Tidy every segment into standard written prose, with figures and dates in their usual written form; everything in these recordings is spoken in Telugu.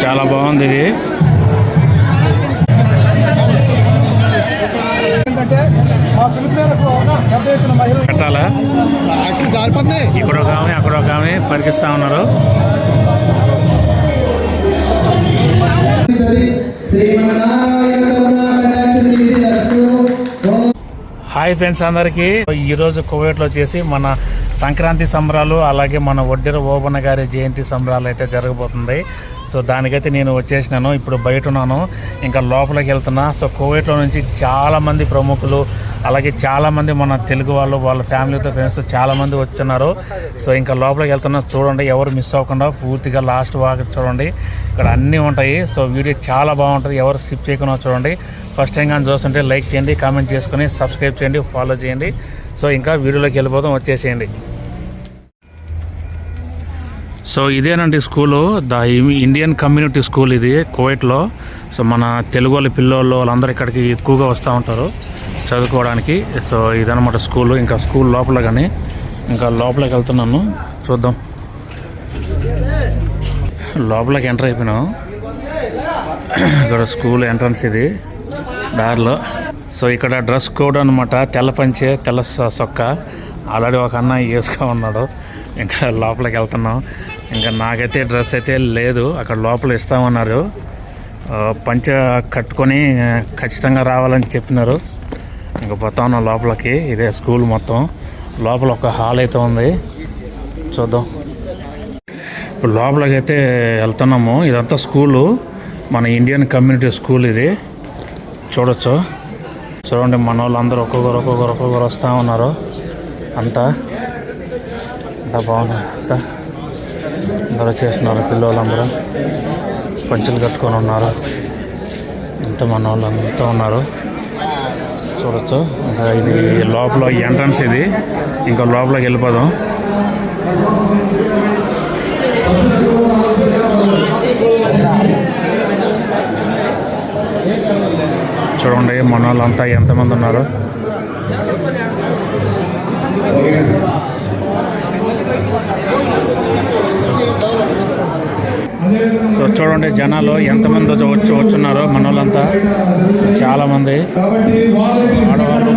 చాలా బాగుంది ఇది. పెట్టాలా? ఇక్కడ ఒక ఆమె అక్కడ ఒక ఆమె పరికిస్తా ఉన్నారు. హాయ్ ఫ్రెండ్స్ అందరికీ. ఈరోజు కువైట్లో వచ్చేసి మన సంక్రాంతి సంబరాలు అలాగే మన ఒడ్డెర ఓబన్న గారి జయంతి సంబరాలు అయితే జరగబోతుంది. సో దానికైతే నేను వచ్చేసినాను. ఇప్పుడు బయట ఉన్నాను, ఇంకా లోపలికి వెళ్తున్నా. సో కువైట్లో నుంచి చాలామంది ప్రముఖులు అలాగే చాలామంది మన తెలుగు వాళ్ళు వాళ్ళ ఫ్యామిలీతో ఫ్రెండ్స్తో చాలామంది వచ్చున్నారు. సో ఇంకా లోపలికి వెళ్తున్నా. చూడండి, ఎవరు మిస్ అవ్వకుండా పూర్తిగా లాస్ట్ వాక్ చూడండి. ఇక్కడ అన్నీ ఉంటాయి. సో వీడియో చాలా బాగుంటుంది, ఎవరు స్కిప్ చేయకుండా చూడండి. ఫస్ట్ టైం కానీ చూస్తుంటే లైక్ చేయండి, కామెంట్ చేసుకొని సబ్స్క్రైబ్ చేయండి, ఫాలో చేయండి. సో ఇంకా వీడియోలోకి వెళ్ళిపోతాం, వచ్చేసేయండి. సో ఇదేనండి school, the Indian community school ఇది కువైట్లో. సో మన తెలుగు వాళ్ళ పిల్లోళ్ళు వాళ్ళందరూ ఇక్కడికి ఎక్కువగా వస్తూ ఉంటారు చదువుకోవడానికి. సో ఇదనమాట స్కూలు. ఇంకా స్కూల్ లోపల కానీ ఇంకా లోపలికి వెళ్తున్నాను, చూద్దాం. లోపలికి ఎంటర్ అయిపోయినాం. ఇక్కడ స్కూల్ ఎంట్రన్స్ ఇది దారిలో. సో ఇక్కడ డ్రెస్ కోడ్ అనమాట, తెల్ల పంచె తెల్ల సొక్క. ఆల్రెడీ ఒక అన్న వేసుకొని ఉన్నాడు. ఇంకా లోపలికి వెళ్తున్నాం. ఇంకా నాకైతే డ్రెస్ అయితే లేదు, అక్కడ లోపల ఇస్తామన్నారు. పంచె కట్టుకొని ఖచ్చితంగా రావాలని చెప్పినారు. ఇంకా పోతా ఉన్నాం లోపలికి. ఇదే స్కూల్ మొత్తం. లోపల ఒక హాల్ అయితే ఉంది, చూద్దాం. ఇప్పుడు లోపలికి అయితే వెళ్తున్నాము. ఇదంతా స్కూలు, మన ఇండియన్ కమ్యూనిటీ స్కూల్ ఇది. చూడొచ్చు, చూడండి మన వాళ్ళు అందరూ ఒక్కొక్కరు వస్తూ ఉన్నారు. అంతా బాగున్నారు. అందరూ వచ్చేసినారు, పిల్లలందరూ పంచులు కట్టుకొని ఉన్నారు. అంతా మన వాళ్ళు అంతా ఉన్నారు, చూడొచ్చు. ఇంకా ఇది లోపల ఎంట్రన్స్ ఇది. ఇంకా లోపలికి వెళ్ళిపోదాం. చూడండి మన వాళ్ళంతా ఎంతమంది ఉన్నారు. సో చూడండి జనాలు ఎంతమంది వచ్చున్నారో. మన వాళ్ళంతా చాలామంది ఆడవాళ్ళు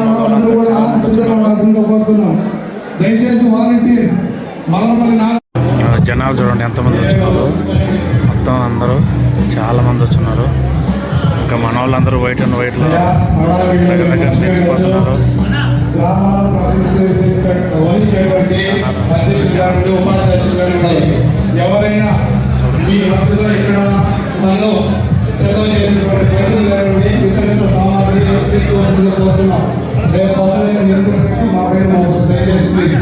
జనాలు చూడండి ఎంతమంది వచ్చినారు. మొత్తం అందరూ చాలామంది వచ్చున్నారు. ఇంకా మన వాళ్ళందరూ వైట్ అండ్ వైట్లో దగ్గర తెచ్చిపోతున్నారు. ఎవరైనా మీ హక్కుగా ఇక్కడ సంఘం సిద్ధం చేసినటువంటి ఖర్చులు గారి ఇతర సామాగ్రి తీసుకోవాల్సిందిగా కోరుతున్నాం. రేపు పదవి నిర్వహించి మా పైన దయచేసి ప్లీజ్.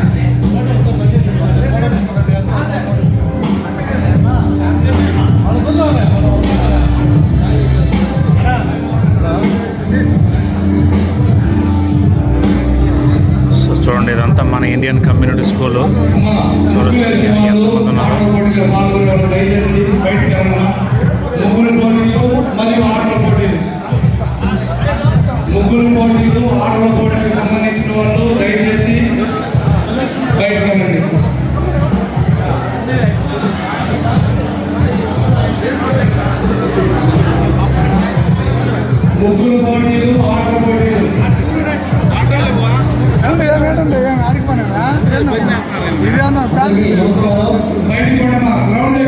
చూడండి ఇదంతా మన ఇండియన్ కమ్యూనిటీ స్కూలు. చూడొచ్చు ఎంతమంది ఉన్నారు. ముగ్గురు పోటీలు మరియు ఆటల పోటీలు, ముగ్గురు పోటీలు ఆటల పోటీలకు సంబంధించిన వాళ్ళు దయచేసి బయటకు వెళ్ళండి. ముగ్గురు పోటీలు ఆటల పోటీలు బయటికి కూడా గ్రౌండ్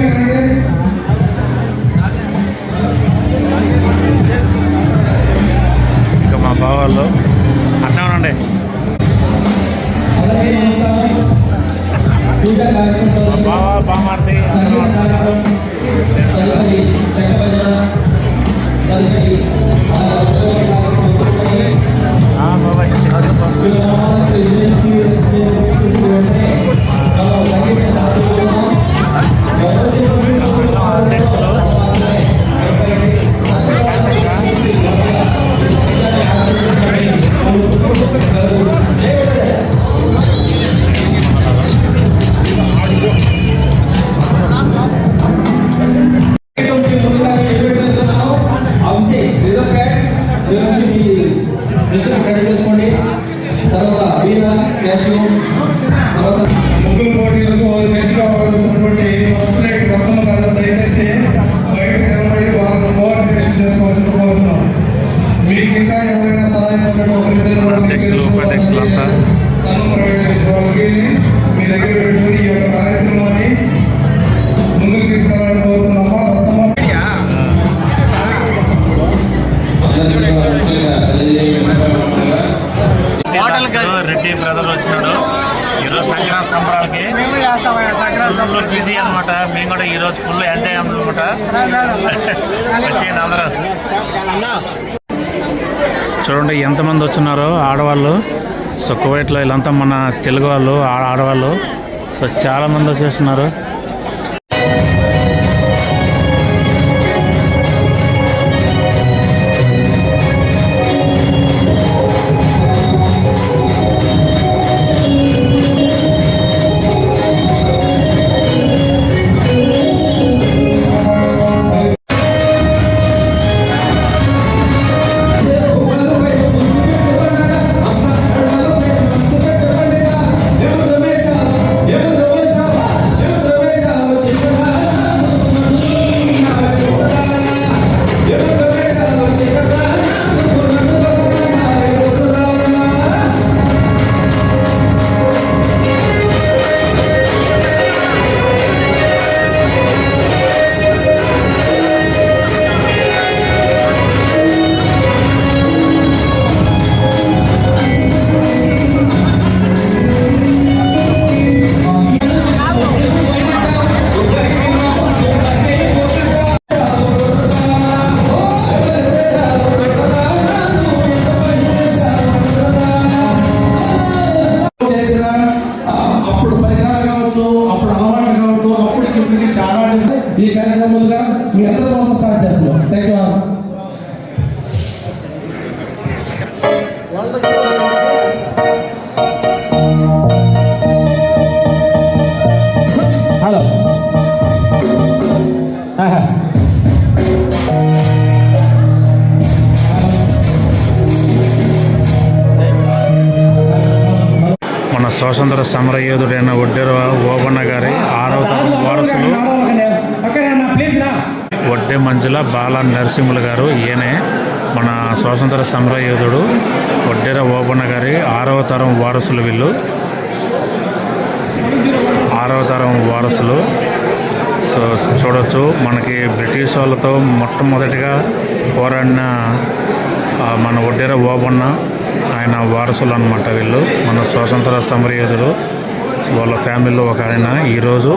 ఈరోజు ఫుల్ ఎంజాయ్ అనమాట. వచ్చేయండి అందరూ. చూడండి ఎంతమంది వచ్చినారో ఆడవాళ్ళు. సో కువైట్లో వీళ్ళంతా మన తెలుగు వాళ్ళు ఆడవాళ్ళు. సో చాలామంది వచ్చేస్తున్నారు. ఈ కార్యక్రమంగా మీ అందరి కోసం స్టార్ట్ చేస్తున్నాం. Thank you. హలో మన స్వాతంత్ర సమరయోధుడైన ఒడ్డెర ఓబన్న గారి 6వ తరం వారసులు వడ్డే మంజుల బాల నరసింహులు గారు. ఈయనే మన స్వాతంత్ర సమరయోధుడు ఒడ్డెర ఓబన్న గారి 6వ తరం వారసులు. వీళ్ళు 6వ తరం వారసులు. సో చూడొచ్చు మనకి బ్రిటిష్ వాళ్ళతో మొట్టమొదటిగా పోరాడిన మన ఒడ్డెర ఓబన్న ఆయన వారసులు అన్నమాట వీళ్ళు. మన స్వాతంత్ర సమరయోధుడు వాళ్ళ ఫ్యామిలీలో ఒక ఆయన ఈరోజు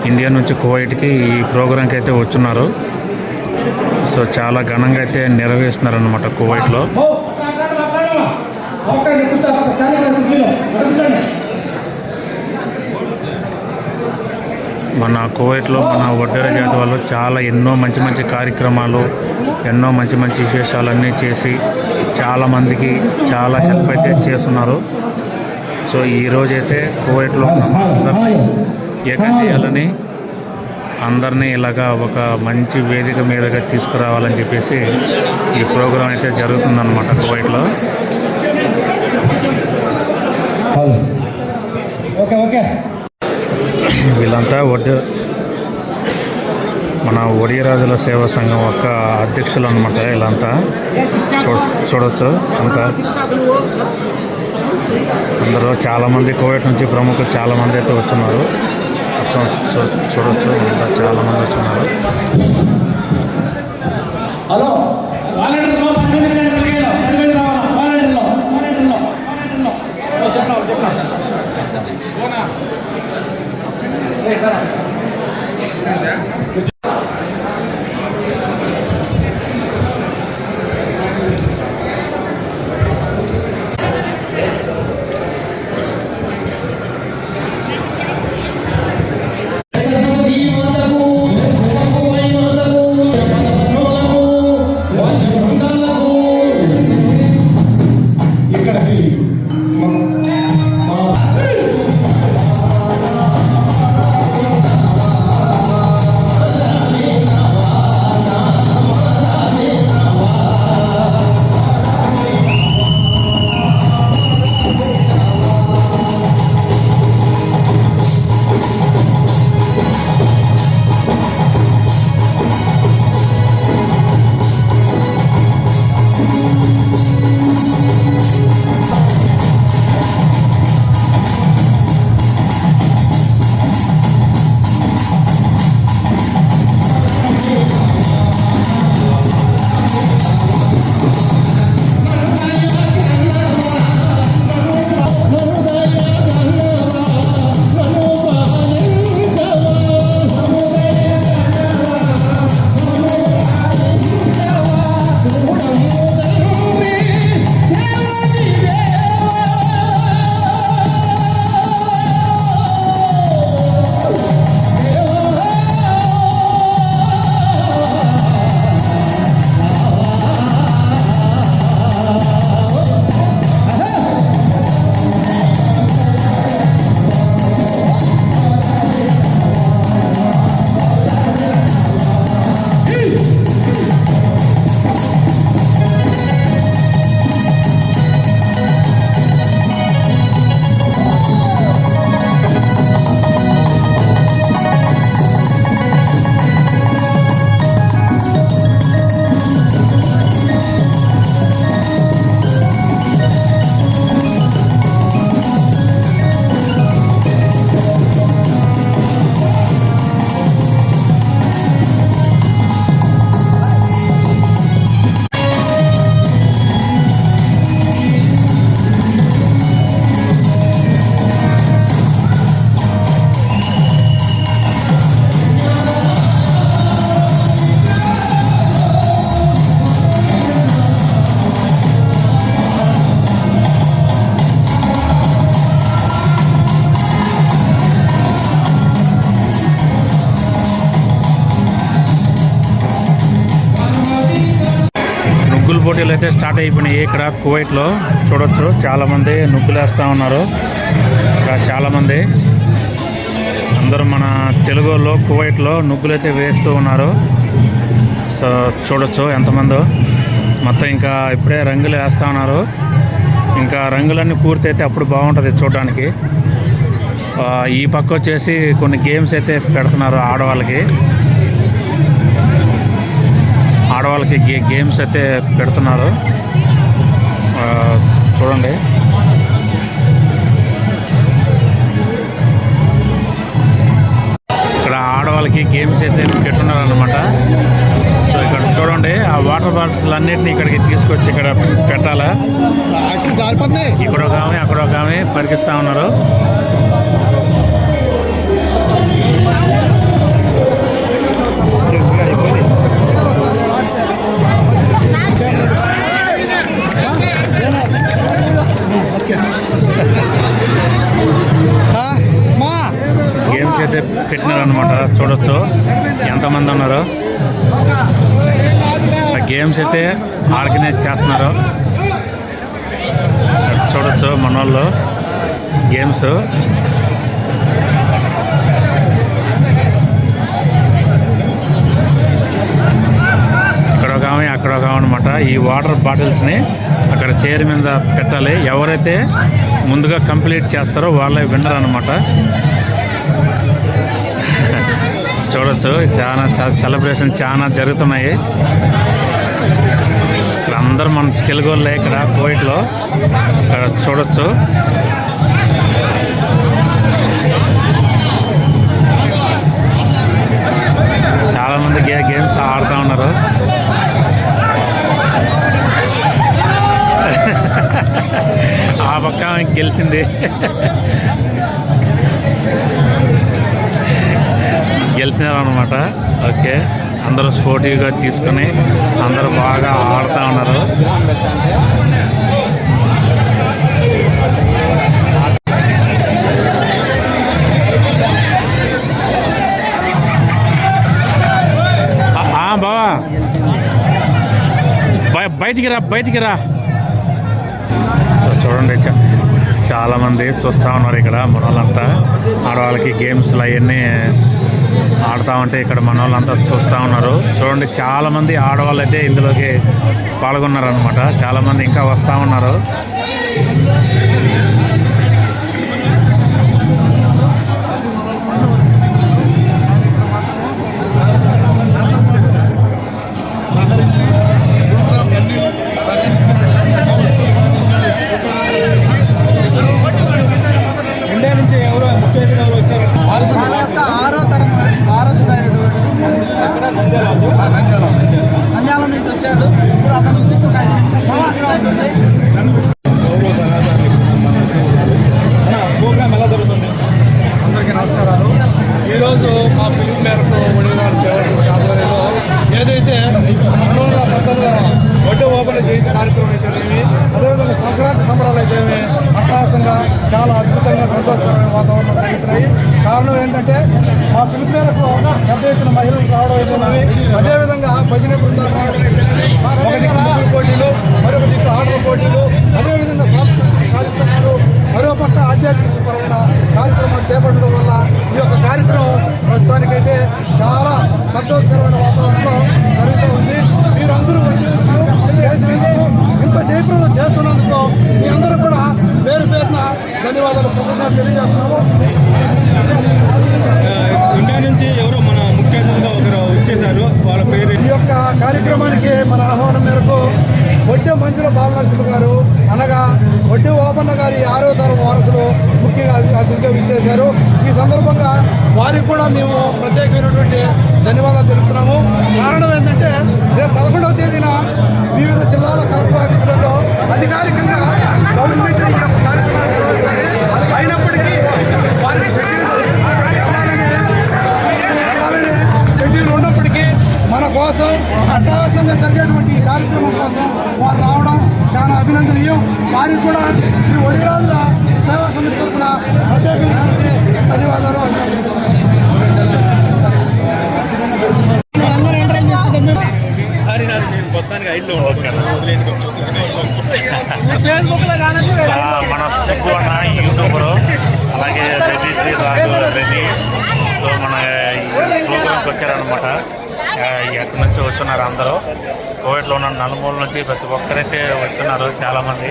ఇండియా నుంచి కువైట్కి ఈ ప్రోగ్రాంకి అయితే వచ్చున్నారు. సో చాలా ఘనంగా అయితే నిర్వహిస్తున్నారు అన్నమాట కువైట్లో. మన కువైట్లో మన ఒడ్డెర జాతి వాళ్ళు చాలా ఎన్నో మంచి మంచి కార్యక్రమాలు, ఎన్నో మంచి మంచి విశేషాలన్నీ చేసి చాలామందికి చాలా హెల్ప్ అయితే చేస్తున్నారు. సో ఈరోజైతే కువైట్లో అందరినీ ఏకం చేయాలని, అందరినీ ఇలాగా ఒక మంచి వేదిక మీదగా తీసుకురావాలని చెప్పేసి ఈ ప్రోగ్రాం అయితే జరుగుతుందన్నమాట కువైట్లో. వీళ్ళంతా మన ఒడియరాజుల సేవా సంఘం యొక్క అధ్యక్షులు అనమాట. వీళ్ళంతా చూడొచ్చు. అంతా అందరూ చాలామంది కువైట్ నుంచి ప్రముఖులు చాలామంది అయితే వచ్చున్నారు. మొత్తం చూడొచ్చు. అంతా చాలామంది వచ్చున్నారు. హలో వాలంటీర్లో 10 మంది రావాలా? వాలంటీర్లో పోటీలు అయితే స్టార్ట్ అయిపోయినాయి ఇక్కడ కువైట్లో. చూడొచ్చు చాలామంది నుగ్గులు వేస్తూ ఉన్నారు ఇక్కడ. చాలామంది అందరూ మన తెలుగు వాళ్ళు కువైట్లో నుగ్గులు అయితే వేస్తూ ఉన్నారు. సో చూడొచ్చు ఎంతమందో. మొత్తం ఇంకా ఇప్పుడే రంగులు వేస్తూ ఉన్నారు. ఇంకా రంగులన్నీ పూర్తి అయితే అప్పుడు బాగుంటుంది చూడడానికి. ఈ పక్క వచ్చేసి కొన్ని గేమ్స్ అయితే పెడుతున్నారు ఆడవాళ్ళకి గేమ్స్ అయితే పెడుతున్నారు. చూడండి ఇక్కడ ఆడవాళ్ళకి గేమ్స్ అయితే పెట్టున్నారు అనమాట. సో ఇక్కడ చూడండి ఆ వాటర్ బాటిల్స్ అన్నిటిని ఇక్కడికి తీసుకొచ్చి ఇక్కడ పెట్టాలా. ఇక్కడ ఒక ఆమె అక్కడ ఒక ఆమె పరికిస్తూ ఉన్నారు. గేమ్స్ అయితే పెట్టినారు అనమాట. చూడొచ్చు ఎంతమంది ఉన్నారు. గేమ్స్ అయితే ఆర్గనైజ్ చేస్తున్నారు. చూడొచ్చు మన వాళ్ళు గేమ్స్. ఇక్కడ ఒక ఆమె అక్కడ ఒక ఆమె అనమాట. ఈ వాటర్ బాటిల్స్ని అక్కడ చైర్ మీద పెట్టాలి. ఎవరైతే ముందుగా కంప్లీట్ చేస్తారో వాళ్ళే విన్నర్ అనమాట. చూడొచ్చు చాలా సెలబ్రేషన్ చాలా జరుగుతున్నాయి ఇక్కడ. అందరూ మన తెలుగు వాళ్ళే ఇక్కడ కువైట్లో. ఇక్కడ చూడొచ్చు చాలామంది గేమ్స్ ఆడుతూ ఉన్నారు. ఆ పక్క గెలిచింది. గెలిచినారు అనమాట. ఓకే, అందరూ స్పోర్టివ్గా తీసుకొని అందరూ బాగా ఆడుతూ ఉన్నారు. బావా బయటికి రా. చూడండి చాలామంది చూస్తూ ఉన్నారు ఇక్కడ. మన వాళ్ళంతా ఆడవాళ్ళకి గేమ్స్లు అవన్నీ ఆడుతూ ఉంటే ఇక్కడ మన వాళ్ళంతా చూస్తూ ఉన్నారు. చూడండి చాలామంది ఆడవాళ్ళు అయితే ఇందులోకి పాల్గొన్నారనమాట. చాలామంది ఇంకా వస్తూ ఉన్నారు. నంద్యాల నుంచి వచ్చాడు. ఇప్పుడు అతను ప్రోగ్రామ్ ఎలా జరుగుతుంది? అందరికీ నమస్కారాలు. ఈరోజు మా పిలుపు మేరకు ఒడిగారు చేయాల్సిన ఆధ్వర్యంలో ఏదైతే 2019 వడ్డీ ఓపెన్ జయంతి కార్యక్రమం అయితేనేమి, అదేవిధంగా సంక్రాంతి సంబరాలు అయితేనేమి అట్టహాసంగా చాలా అద్భుతంగా సంతోషకరమైన వాతావరణం జరుగుతున్నాయి. కారణం ఏంటంటే మా పిలుపు మేరకు పెద్ద ఎత్తున మహిళలు రావడం అయితేనేమి, అదేవిధంగా భజన బృందాలు రావడం అయితేనేమి, ఒక దిక్కు ముగ్గురు పోటీలు, మరొక దిక్కు ఆటల పోటీలు, అదేవిధంగా సాంస్కృతిక కార్యక్రమాలు, మరో పక్క ఆధ్యాత్మికపరమైన కార్యక్రమాలు చేపట్టడం వల్ల ఈ యొక్క కార్యక్రమం ప్రస్తుతానికైతే చాలా సంతోషకరమైన వాతావరణంలో జరుగుతూ ఉంది. మీరందరూ వచ్చినందుకు, చేసినందుకు, ఇంత జయప్రదం చేస్తున్నందుకు మీ అందరూ కూడా పేరు పేరున ధన్యవాదాలు కృతజ్ఞతలు తెలియజేస్తున్నాము. ఇండియా నుంచి ఎవరో మన ముఖ్య అతిథిగా ఒకరు వచ్చేసారు, వాళ్ళ పేరు. ఈ యొక్క కార్యక్రమానికి మన ఆహ్వానం మేరకు వడ్డె మంజుల బాలనరసింహ గారు అనగా వడ్డె ఓపన్న గారి 6వ తరం వారసులు ముఖ్య అతిథిగా ఇచ్చేశారు. ఈ సందర్భంగా వారికి కూడా మేము ప్రత్యేకమైనటువంటి ధన్యవాదాలు తెలుపుతున్నాము. కారణం ఏంటంటే రేపు 11వ తేదీన వివిధ జిల్లాల కలెక్టర్ ఆఫీసులలో అధికారికంగా గవర్నమెంట్ ఈ యొక్క కార్యక్రమాలు నిర్వహిస్తుంది. అయినప్పటికీ వారికి షెడ్యూల్ ఉన్నప్పటికీ మన కోసం అట్టహాసంగా జరిగేటువంటి ఈ కార్యక్రమం కోసం వారు రావడం చాలా అభినందనీయం. వారికి కూడా శ్రీ ఒడిరాజుల సేవా సమితి తరఫున ప్రత్యేకమైనటువంటి ధన్యవాదాలు. ఈసారి నేను మొత్తానికి ప్రస్తుతానికి ఐడ్లో ఓకే అన్న. వదిలేందుకు కొంచెం మన సుబ్బు అన్న యూట్యూబరు, అలాగే రెడ్డి శ్రీరాఘు రెడ్డి. సో మన ఈ ప్రోగ్రామ్కి వచ్చారనమాట. ఎక్కడి నుంచి వచ్చున్నారు అందరూ, కోవిడ్లో ఉన్న నలుమూల నుంచి ప్రతి ఒక్కరైతే వచ్చున్నారు చాలామంది.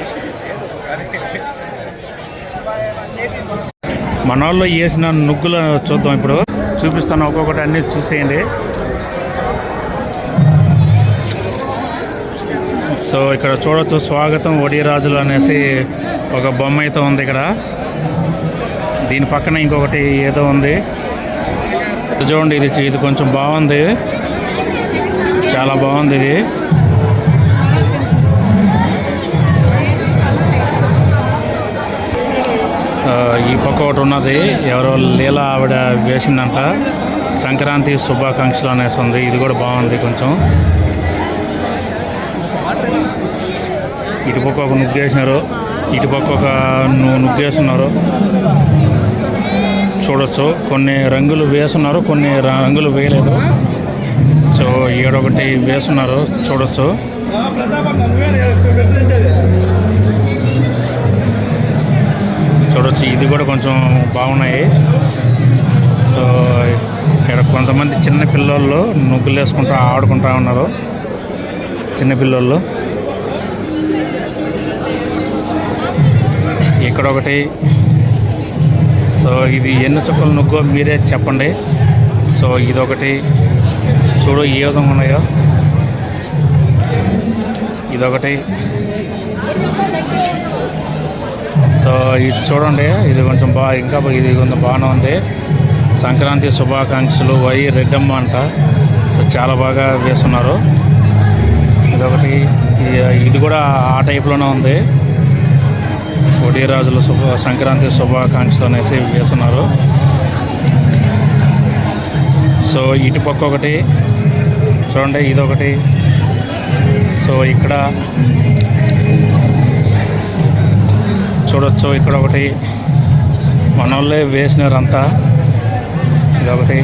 మన వాళ్ళు వేసిన నుగ్గులు చూద్దాం, ఇప్పుడు చూపిస్తాను ఒక్కొక్కటి అన్నీ చూసేయండి. సో ఇక్కడ చూడొచ్చు, స్వాగతం వడిరాజులు అనేసి ఒక బొమ్మ అయితే ఉంది ఇక్కడ. దీని పక్కన ఇంకొకటి ఏదో ఉంది చూడండి. ఇది కొంచెం బాగుంది, చాలా బాగుంది ఇది. ఈ పక్క ఒకటి ఉన్నది, ఎవరో లీలా ఆవిడ వేసిందంట. సంక్రాంతి శుభాకాంక్షలు అనేసి ఉంది, ఇది కూడా బాగుంది కొంచెం. ఇటుపక్క ఒక నుగ్గేసినారు, ఇటుపక్క ఒక నుగ్గేస్తున్నారు చూడొచ్చు. కొన్ని రంగులు వేస్తున్నారు, కొన్ని రంగులు వేయలేదు. సో ఏడొకటి వేస్తున్నారు చూడొచ్చు. చూడొచ్చు, ఇది కూడా కొంచెం బాగున్నాయి. సో ఇక్కడ కొంతమంది చిన్న పిల్లలు నుగ్గులు వేసుకుంటూ ఆడుకుంటూ ఉన్నారు, చిన్నపిల్లలు. ఇక్కడ ఒకటి. సో ఇది ఎన్ని చుక్కల నుగ్గో మీరే చెప్పండి. సో ఇదొకటి చూడు ఏ విధంగా ఉన్నాయో. ఇదొకటి. సో ఇది చూడండి, ఇది కొంచెం ఇంకా ఇది కొంచెం బాగానే ఉంది. సంక్రాంతి శుభాకాంక్షలు వై రెడ్డమ్మ అంట. సో చాలా బాగా వేస్తున్నారు. ఇదొకటి. ఇది కూడా ఆ టైప్లోనే ఉంది, వడిరాజుల సంక్రాంతి శుభాకాంక్షలు అనేసి వేస్తున్నారు. సో ఇటుపక్క ఒకటి చూడండి, ఇదొకటి. సో ఇక్కడ చూడొచ్చు, ఇక్కడ ఒకటి మన వాళ్ళే వేసినారంతా. ఇదొకటి,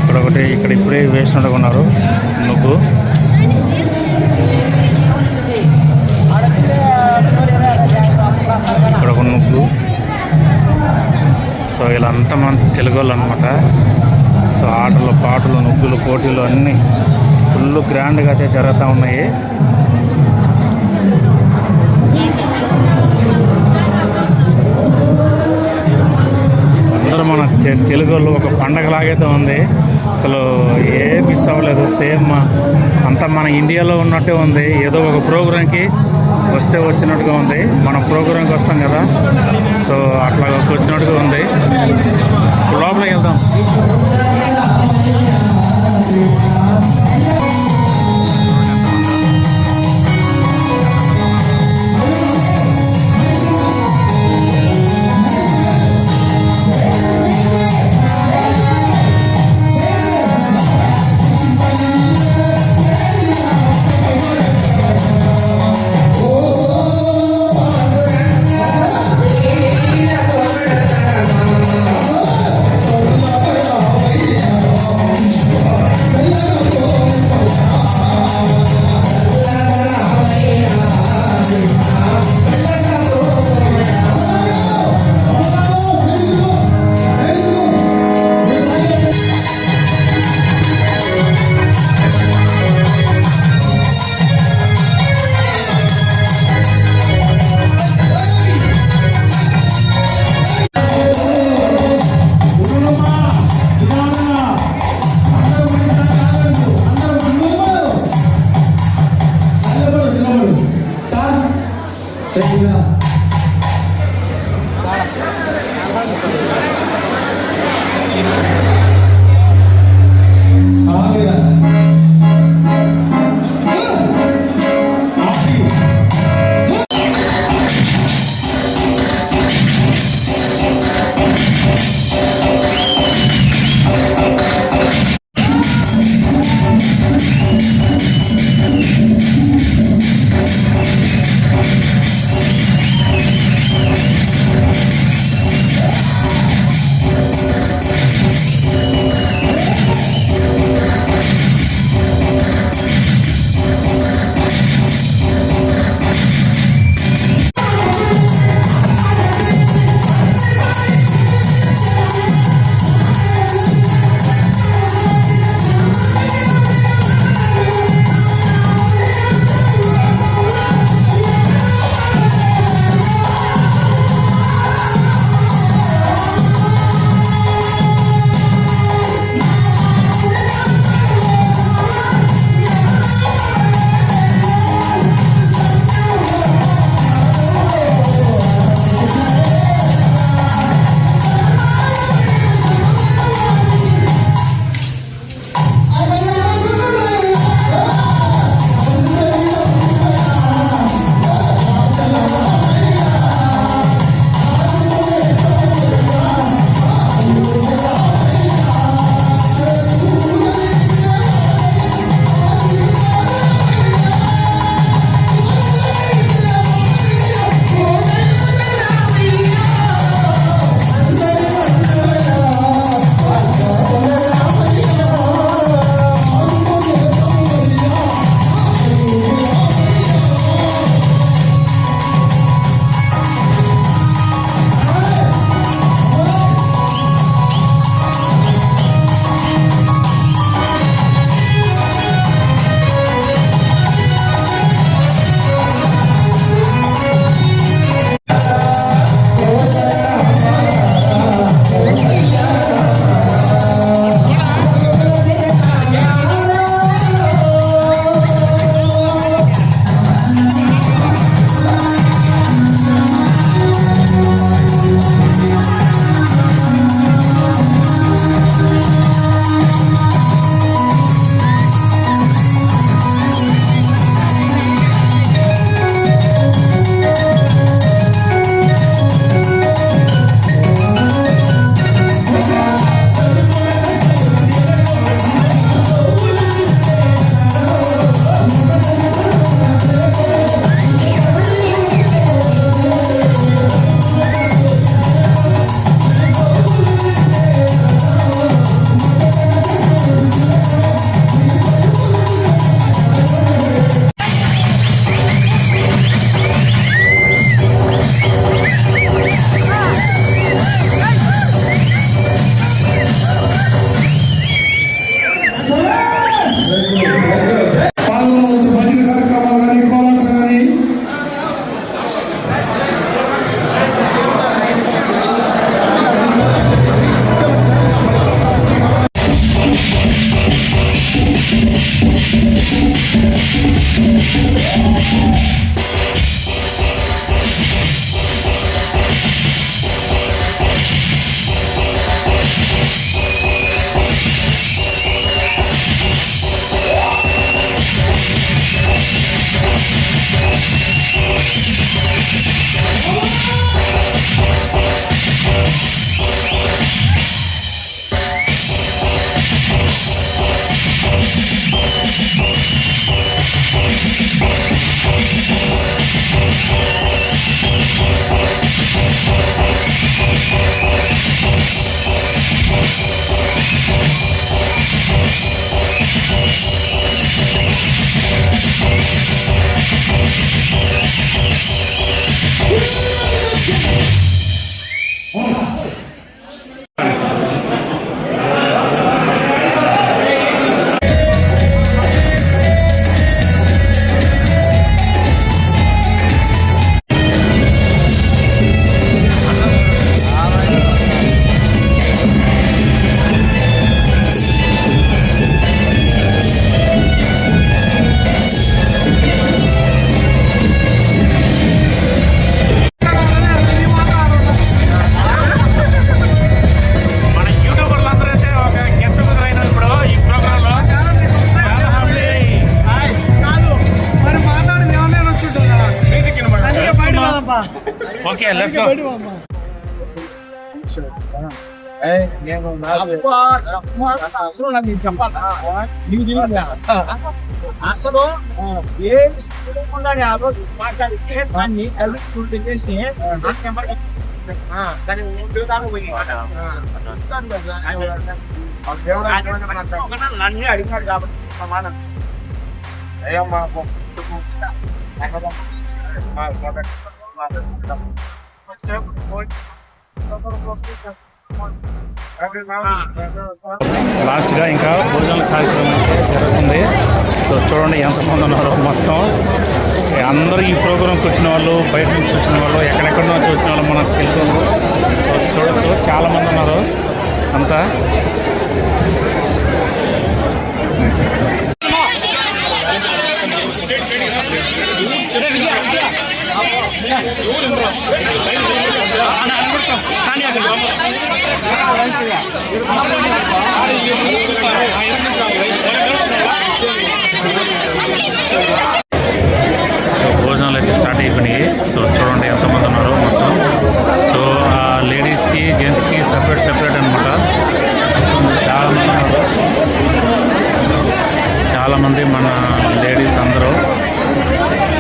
ఇక్కడ ఒకటి, ఇక్కడ ఇప్పుడే వేసినట్టుగా ఉన్నారు నువ్వు. ఇక్కడ ఒక నువ్వు. సో వీళ్ళంతా మన తెలుగు వాళ్ళు అనమాట. సో ఆటలు పాటలు నువ్వులు పోటీలు అన్నీ ఫుల్ గ్రాండ్గా అయితే జరుగుతూ ఉన్నాయి. అందరూ మన తెలుగు వాళ్ళు ఒక పండగలాగైతే ఉంది. అసలు ఏ మిస్ అవ్వలేదు, సేమ్ అంతా మన ఇండియాలో ఉన్నట్టే ఉంది. ఏదో ఒక ప్రోగ్రాంకి వస్తే వచ్చినట్టుగా ఉంది. మనం ప్రోగ్రాంకి వస్తాం కదా, సో అట్లా వచ్చినట్టుగా ఉంది. లోపలికి వెళ్దాం. మన యూట్యూబర్లు అందరూ అయితే ఒక గెట్ టుగెదర్ అయినారు ఇప్పుడు ఈ ప్రోగ్రామ్ లో. Okay let's go. అసలు ఏ ఉండాలి ఆ రోజు మాట్లాడితే దాన్ని కలిపి చేసి నన్ను అడిగాడు కాబట్టి సమానం లాస్ట్గా ఇంకా భోజనాల కార్యక్రమం అయితే జరుగుతుంది. సో చూడండి ఎంతమంది ఉన్నారో మొత్తం. అందరూ ఈ ప్రోగ్రాంకి వచ్చిన వాళ్ళు, బయట నుంచి వచ్చిన వాళ్ళు, ఎక్కడెక్కడ నుంచి వచ్చిన వాళ్ళు మనకు తెలుసు. చూడొచ్చు చాలామంది ఉన్నారు అంతా. సో భోజనాలు అయితే స్టార్ట్ అయిపోయినాయి. సో చూడండి ఎంతమంది ఉన్నారు మొత్తం. సో లేడీస్కి జెంట్స్కి సపరేట్ అనమాట. చాలామంది ఉన్నారు. చాలామంది మన లేడీస్ అందరూ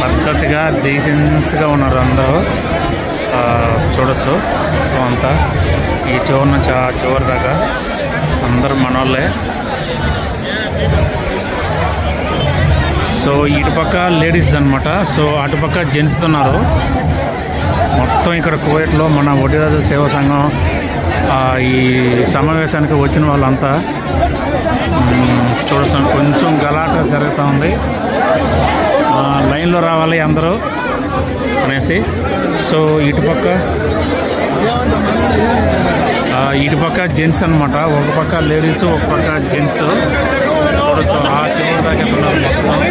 పద్ధతిగా డీసెన్స్గా ఉన్నారు అందరూ. చూడొచ్చు మొత్తం అంతా ఈ చివరి నుంచి ఆ చివరి దాకా అందరూ మనోళ్ళే. సో ఇటుపక్క లేడీస్ అనమాట. సో అటుపక్క జెంట్స్ ఉన్నారు మొత్తం. ఇక్కడ కువైట్లో మన వడ్డీరాజు సేవా సంఘం ఈ సమావేశానికి వచ్చిన వాళ్ళంతా చూడొచ్చు. కొంచెం గలాట జరుగుతూ ఉంది. లైన్లో రావాలి అందరూ అనేసి. సో ఇటుపక్క జెంట్స్ అనమాట. ఒక పక్క లేడీస్, ఒక పక్క జెంట్స్. చూడొచ్చు ఆ చివరి దాకా ఉన్నారు మొత్తం.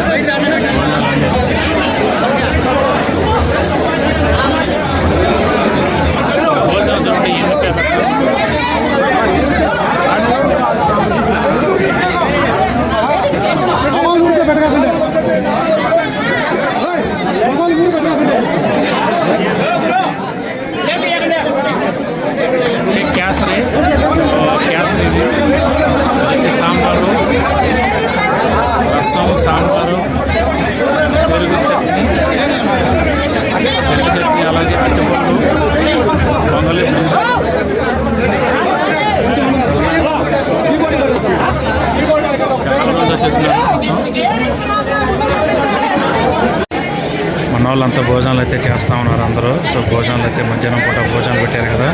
కేసరి వచ్చి సాంబారు, రసం, సాంబారు, పెరుగు చట్నీ, అలాగే అట్టుపళ్ళు, పొంగలి, చాలా మంది వచ్చేసినారు. మన వాళ్ళంతా భోజనాలు అయితే చేస్తూ ఉన్నారు అందరూ. సో భోజనాలు అయితే మధ్యాహ్నం పూట భోజనాలు పెట్టారు కదా.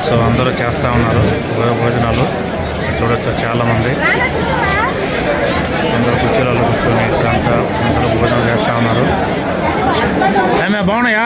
సో అందరూ చేస్తూ ఉన్నారు భోజనాలు. చూడొచ్చు చాలామంది అందరూ కుర్చీలలో కూర్చొని ఇక్కడంతా అందరూ భోజనం చేస్తూ ఉన్నారు. ఏమే బాగున్నాయా?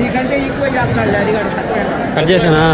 నీకంటే ఎక్కువ చేస్తాడు అది కట్ చేసానా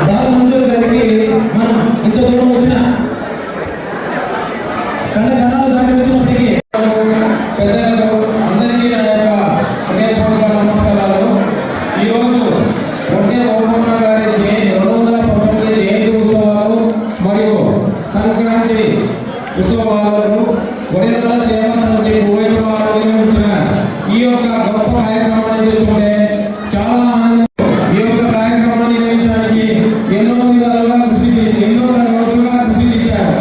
దాని మంజూరు గారికి మనం ఇంత దూరం వచ్చిన కణాలు దాటి వచ్చినప్పటికీ పెద్దలకు అందరికీ నా యొక్క హృదయపూర్వక నమస్కారాలు. ఈరోజు ఒడ్డే ఓబన్న గారి 219 జయంతి ఉత్సవాలు మరియు సంక్రాంతి ఉత్సవాలను ఒడిదల సేవా సమితి కువైట్ వారు నిర్వహించిన ఈ యొక్క గొప్ప కార్యక్రమాన్ని చూసుకుంటే చాలా ఆనందం. ఈ యొక్క కార్యక్రమాన్ని నిర్వహించడానికి ఎన్నో విధాలుగా ఎన్నో రోజులుగా కృషి చేశారు.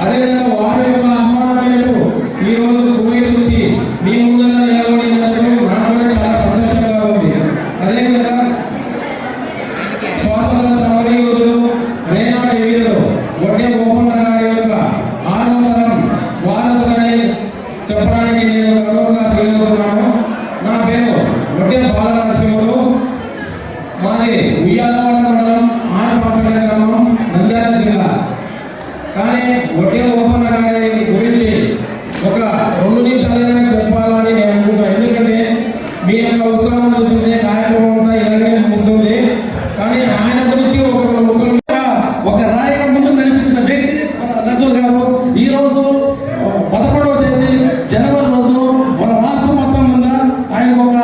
అదేవిధంగా వారి యొక్క ఆహ్వానం మేరకు ఈ రోజు కువైట్ నుంచి మీ ముందర నిలబడినందుకు నాకు కూడా చాలా సంతోషంగా ఉంది. అదేవిధంగా స్వాతంత్ర సమరయోధులు రేనాటి వీరులు ఒడ్డే ఓబన్న గారి యొక్క 6వ తరం వారసులని చెప్పడానికి నేను గర్వంగా ఫీల్ అవుతున్నాను. నా పేరు ఒడ్డే బాలనరసింహుడు. మాది ఉయ్యాలవాడ మండలం ఆనపాపల్లి గ్రామం, నంద్యాల జిల్లా. కానీ ఒడ్డే ఓబన్న గారి గురించి ఒక 2 నిమిషాలైనా చెప్పాలని నేను అనుకుంటున్నాను. ఎందుకంటే మీ యొక్క ఉత్సాహం చూస్తుంటే కార్యక్రమం అంతా ఇలాగే ముగుస్తుంది. కానీ ఆయన గురించి ఒక రాయిగా ముందు నడిపించిన వ్యక్తి మన నరసింహ గారు. ఈరోజు 11వ తేదీ జనవరి రోజు మన రాష్ట్రం మొత్తం మీద ఆయనకు ఒక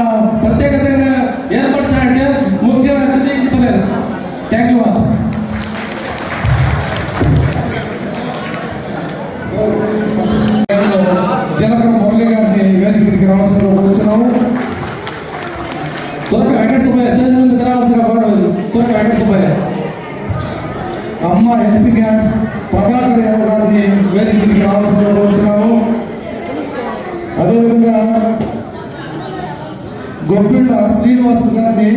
ప్రత్యేకతగా ఏర్పరిచారంటే ముఖ్య అతిథి ఇతనే. Thank you. జనకర మురళి గారిని వేదిక మీదకి రావాల్సిన కూర్చున్నాము. త్వరగా వెంకట సుబ్బయ్య స్టేజ్ ముందుకు రావాల్సిన కోరలేదు. త్వరగా వెంకట సుబ్బయ్య, అమ్మ ఎంపీ గ్యాన్స్ ప్రభాకర్ యాదవ్ గారిని వేదిక మీదకి రావాల్సిన కూర్చున్నాము. అదేవిధంగా గొప్పిళ్ళ శ్రీనివాస్ గారిని,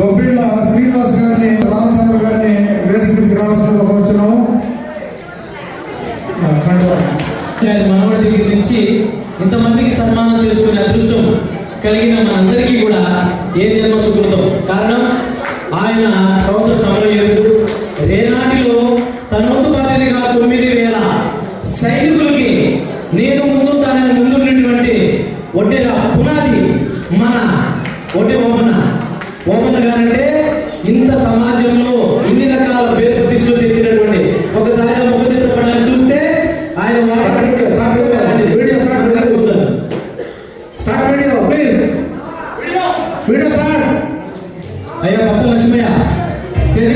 గొప్పిళ్ళ శ్రీనివాస్ గారిని, రామచంద్ర గారిని వేదిక మీదకి రావాల్సిన కూర్చున్నాము. మనవడి దగ్గర నుంచి ఇంతమందికి సన్మానం చేసుకునే అదృష్టం కలిగిన మనందరికీ కూడా ఏ జన్మ సుకృతం. కారణం ఆయన స్వాతంత్ర సమరయోధుడు. రేనాటిలో తన వంతు బాధ్యతగా 9,000 సైనికులకి నేను ముందుంటానని ముందున్నటువంటి ఒడ్డే పునాది మన ఒడ్డే ఓబన్న గారంటే ఇంత సమాజంలో ఇన్ని రకాల పేరు ప్రతిష్టలు తెచ్చినటువంటి ఒకసారి ముఖ చిత్రపటాన్ని చూస్తే ఆయన వీడియో స్టార్ట్. అయ్యా భక్త Lakshmayya stage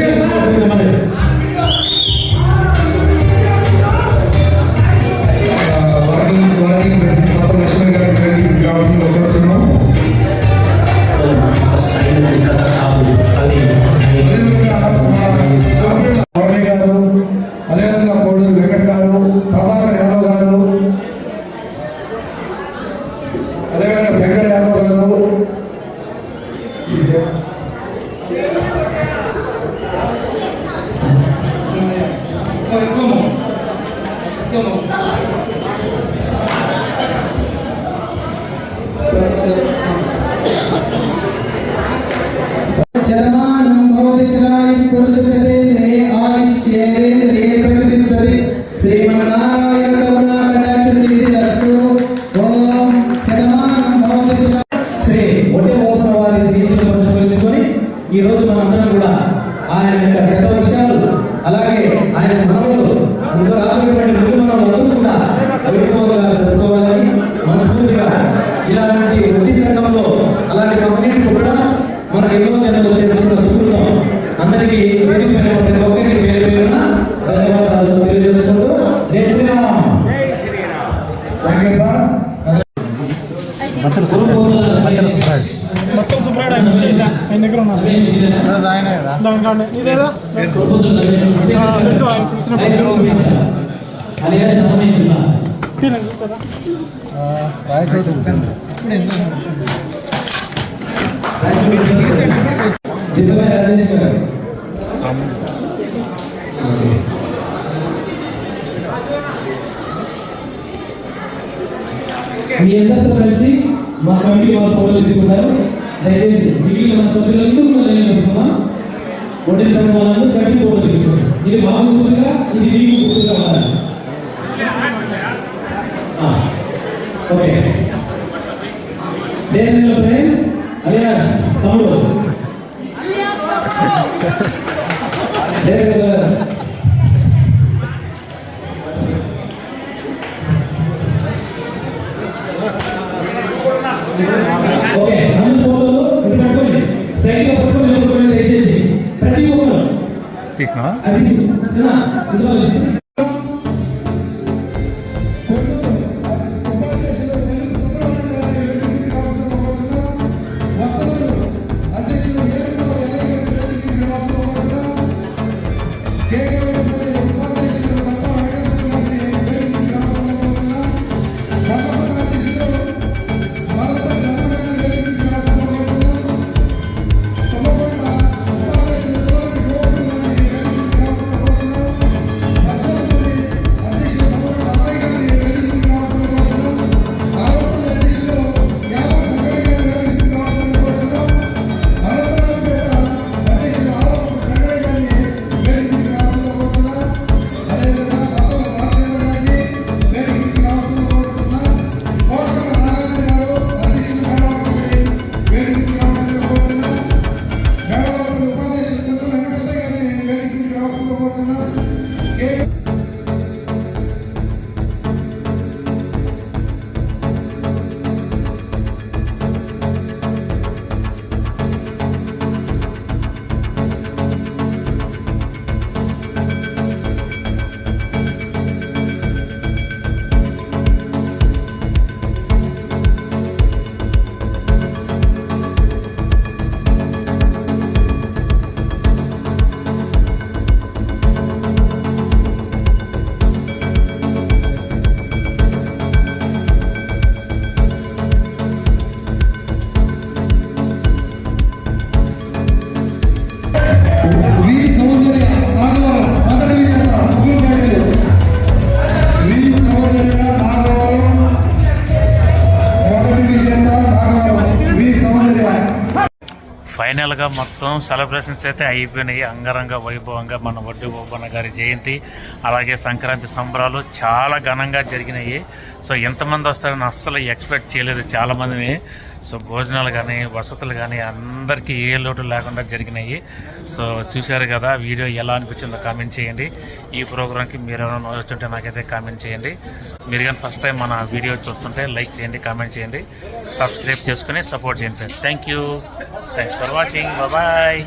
thank you sir. మొత్తం సుబ్రాయుడు ఆయన వచ్చేసా ఆయన దగ్గర ఉన్నాను దానికంటే ఇదేదా ఆయన పిలిచినప్పుడు మీ అందరితో కలిసి మా కమిటీ వాళ్ళు ఫోటో తీసుకుంటారు. దయచేసి మిగిలిన మన సభ్యులందరూ కూడా లైన్ పెట్టుకున్నాం. ఒంటరి సంఘం వాళ్ళందరూ కలిసి ఫోటో తీసుకుంటారు. ఇది మాకు గుర్తుగా, ఇది మీకు గుర్తుగా ఉండాలి. ఓకే. దేనిలో ప్రేమ్ అలియాస్ తమ్ముడు ఓకే. అందరూ ఫోటోలు ఇటు పట్టుకోండి, స్ట్రైట్ గా పట్టుకోండి. దయచేసి ప్రతి ఒక్కరు తీసినా అది ఫైనల్గా మొత్తం సెలబ్రేషన్స్ అయితే అయిపోయినాయి. అంగరంగ వైభవంగా మన వడ్డీ ఓబన్న గారి జయంతి అలాగే సంక్రాంతి సంబరాలు చాలా ఘనంగా జరిగినాయి. సో ఎంతమంది వస్తారని అస్సలు ఎక్స్పెక్ట్ చేయలేదు చాలామందిని. సో భోజనాలు కానీ వసతులు కానీ అందరికీ ఏ లోటు లేకుండా జరిగినాయి. సో చూశారు కదా, వీడియో ఎలా అనిపించిందో కామెంట్ చేయండి. ఈ ప్రోగ్రామ్కి మీరు ఏమైనా వచ్చుంటే నాకైతే కామెంట్ చేయండి. మీరు కానీ ఫస్ట్ టైం మన వీడియో చూస్తుంటే లైక్ చేయండి, కామెంట్ చేయండి, సబ్స్క్రైబ్ చేసుకుని సపోర్ట్ చేయండి friends. Thank you, thanks for watching, bye.